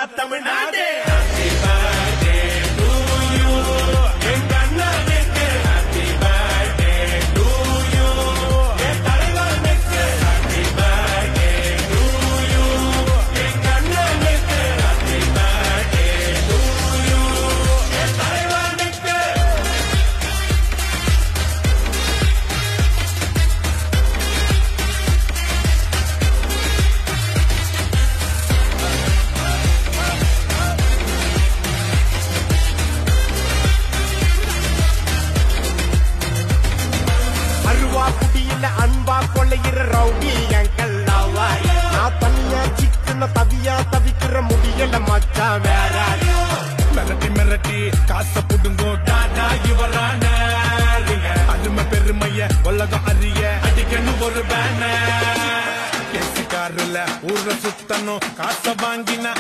Tamil Nadu happy birthday to you எங்க அண்ணனுக்கு happy birthday to you என் தலைவனுக்கு ஹாப்பி பர்த்டே டு யூ எங்க அண்ணனுக்கு ஹாப்பி பர்த்டே டு யூ என் தலைவனுக்கு அன்பா கொள்ளையிற ரவுடி எங்கள் லவ்வாய் நான் தனியா சிக்கன தவியா தவிக்கிற முடியல மச்சான் வேற மிரட்டி மிரட்டி காசை புடுங்கோ டாடா இவரான அருமை பெருமைய உலகம் அறிய அடிக்கணும் ஒரு பேனர் காருல ஊர சுத்தணும் காசை வாங்கினா